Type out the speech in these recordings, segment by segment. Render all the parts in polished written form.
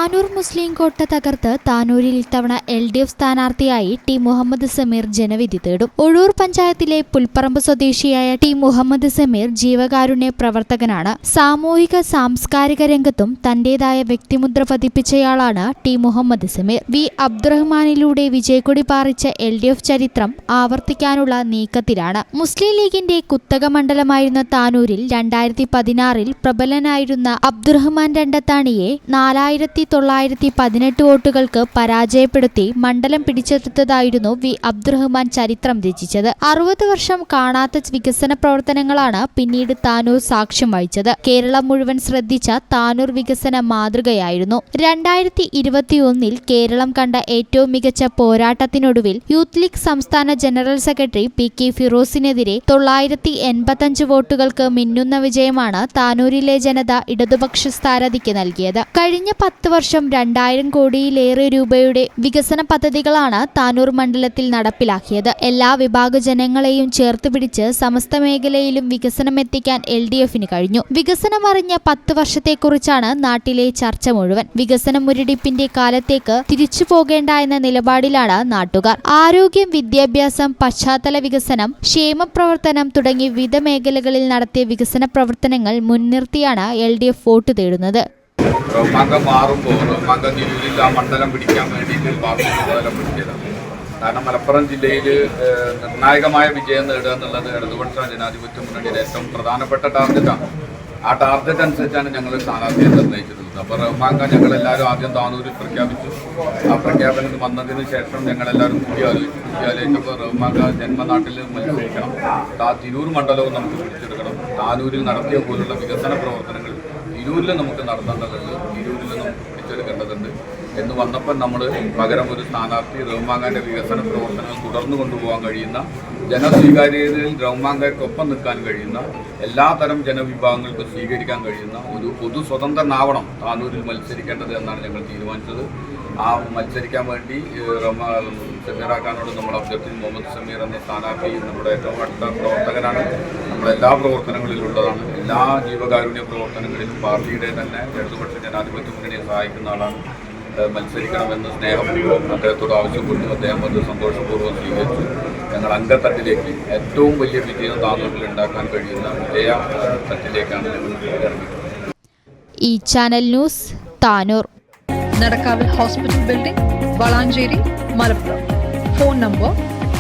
താനൂർ മുസ്ലിം കോട്ട തകർത്ത് താനൂരിൽ ഇത്തവണ LDF സ്ഥാനാർത്ഥിയായി ടി മുഹമ്മദ് സമീർ ജനവിധി തേടും. ഒഴൂർ പഞ്ചായത്തിലെ പുൽപ്പറമ്പ് സ്വദേശിയായ ടി മുഹമ്മദ് സമീർ ജീവകാരുണ്യ പ്രവർത്തകനാണ്. സാമൂഹിക സാംസ്കാരിക രംഗത്തും തന്റേതായ വ്യക്തിമുദ്ര പതിപ്പിച്ചയാളാണ് ടി മുഹമ്മദ് സമീർ. വി അബ്ദുറഹ്മാനിലൂടെ വിജയക്കൊടി പാറിച്ച LDF ചരിത്രം ആവർത്തിക്കാനുള്ള നീക്കത്തിലാണ്. മുസ്ലിം ലീഗിന്റെ കുത്തക മണ്ഡലമായിരുന്ന താനൂരിൽ 2016 പ്രബലനായിരുന്ന അബ്ദുറഹ്മാൻ രണ്ടത്താണിയെ 4918 വോട്ടുകൾക്ക് പരാജയപ്പെടുത്തി മണ്ഡലം പിടിച്ചെടുത്തതായിരുന്നു വി അബ്ദുറഹ്മാൻ ചരിത്രം രചിച്ചത്. 60 വർഷം കാണാത്ത വികസന പ്രവർത്തനങ്ങളാണ് പിന്നീട് താനൂർ സാക്ഷ്യം വഹിച്ചത്. കേരളം മുഴുവൻ ശ്രദ്ധിച്ച താനൂർ വികസന മാതൃകയായിരുന്നു. 2021 കേരളം കണ്ട ഏറ്റവും മികച്ച പോരാട്ടത്തിനൊടുവിൽ യൂത്ത് ലീഗ് സംസ്ഥാന ജനറൽ സെക്രട്ടറി PK ഫിറോസിനെതിരെ 985 വോട്ടുകൾക്ക് മിന്നുന്ന വിജയമാണ് താനൂരിലെ ജനത ഇടതുപക്ഷ സ്ഥാനാർത്ഥിക്ക് നൽകിയത്. കഴിഞ്ഞ 10 വർഷം 2000 കോടിയിലേറെ രൂപയുടെ വികസന പദ്ധതികളാണ് താനൂർ മണ്ഡലത്തിൽ നടപ്പിലാക്കിയത്. എല്ലാ വിഭാഗ ജനങ്ങളെയും ചേർത്ത് പിടിച്ച് സമസ്ത മേഖലയിലും വികസനം എത്തിക്കാൻ LDFന് കഴിഞ്ഞു. വികസനം അറിഞ്ഞ 10 വർഷത്തെക്കുറിച്ചാണ് നാട്ടിലെ ചർച്ച മുഴുവൻ. വികസന മുരടിപ്പിന്റെ കാലത്തേക്ക് തിരിച്ചു പോകേണ്ട എന്ന നിലപാടിലാണ് നാട്ടുകാർ. ആരോഗ്യം, വിദ്യാഭ്യാസം, പശ്ചാത്തല വികസനം, ക്ഷേമപ്രവർത്തനം തുടങ്ങി വിവിധ മേഖലകളിൽ നടത്തിയ വികസന പ്രവർത്തനങ്ങൾ മുൻനിർത്തിയാണ് LDF വോട്ട് തേടുന്നത്. റഹ്മാങ്ക മാറുമ്പോൾ റഹ്മാങ്ക തിരൂരിൽ ആ മണ്ഡലം പിടിക്കാൻ വേണ്ടിയിട്ട് പാർട്ടി ചുമതലപ്പെടുത്തിയതാണ്. കാരണം മലപ്പുറം ജില്ലയിൽ നിർണായകമായ വിജയം നേടുക എന്നുള്ളത് ഇടതുപക്ഷ ജനാധിപത്യ മുന്നണിയുടെ ഏറ്റവും പ്രധാനപ്പെട്ട ടാർഗറ്റാണ്. ആ ടാർഗറ്റ് അനുസരിച്ചാണ് ഞങ്ങൾ സ്ഥാനാർത്ഥിയെ നിർണ്ണയിച്ചിട്ടുള്ളത്. അപ്പോൾ റഹ്മാങ്ക ഞങ്ങളെല്ലാവരും ആദ്യം താനൂരിൽ പ്രഖ്യാപിച്ചു. ആ പ്രഖ്യാപനം വന്നതിന് ശേഷം ഞങ്ങളെല്ലാവരും കൂടിയാലോചിച്ചപ്പോൾ റഹ്മാങ്ക ജന്മനാട്ടിൽ മത്സരിക്കണം, തിരൂർ മണ്ഡലവും നമുക്ക് പിടിച്ചെടുക്കണം, താനൂരിൽ നടത്തിയ പോലുള്ള വികസന പ്രവർത്തനങ്ങൾ തിരൂരിൽ നമുക്ക് നടത്തേണ്ടതുണ്ട്, തിരൂരിൽ നമുക്ക് പിടിച്ചെടുക്കേണ്ടതുണ്ട് എന്ന് വന്നപ്പോൾ നമ്മൾ പകരം ഒരു സ്ഥാനാർത്ഥി റഹ്മാങ്കാൻ്റെ വികസന പ്രവർത്തനങ്ങൾ തുടർന്നു കൊണ്ടുപോകാൻ കഴിയുന്ന, ജനസ്വീകാര്യതയിൽ റഹ്മാങ്കാർക്കൊപ്പം നിൽക്കാൻ കഴിയുന്ന, എല്ലാ തരം ജനവിഭാഗങ്ങൾക്ക് സ്വീകരിക്കാൻ കഴിയുന്ന ഒരു പൊതു സ്വതന്ത്രനാവണം താനൂരിൽ മത്സരിക്കേണ്ടത് എന്നാണ് ഞങ്ങൾ തീരുമാനിച്ചത്. ആ മത്സരിക്കാൻ വേണ്ടി സമീറാക്കാനോട് നമ്മൾ അഭ്യർത്ഥിച്ചു. മുഹമ്മദ് സമീർ എന്ന സ്ഥാനാർത്ഥി നമ്മുടെ ഏറ്റവും അടുത്ത പ്രവർത്തകനാണ്, നമ്മളെല്ലാ പ്രവർത്തനങ്ങളിലുള്ളതാണ്. എല്ലാ ജീവകാരുണ്യ പ്രവർത്തനങ്ങളിലും പാർട്ടിയുടെ തന്നെ ഇടതുപക്ഷ ജനാധിപത്യ മുന്നണിയെ സഹായിക്കുന്ന ആളാണ്. മത്സരിക്കണമെന്ന് സ്നേഹപൂർവ്വം അദ്ദേഹത്തോട് ആവശ്യപ്പെട്ടു. അദ്ദേഹം അത് സന്തോഷപൂർവ്വം സ്വീകരിച്ചു. ഞങ്ങൾ അംഗത്തട്ടിലേക്ക് ഏറ്റവും വലിയ വിജയം താനൂരിൽ ഉണ്ടാക്കാൻ കഴിയുന്ന വിജയ തട്ടിലേക്കാണ് ഞങ്ങൾ ഇറങ്ങിയിട്ടുള്ളത്. ഈ ചാനൽ ന്യൂസ് താനൂർ. നടക്കാവിൽ hospital building, Valanchery, Malappuram. Phone number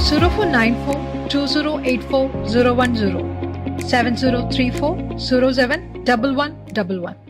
04942084 010 7034071111.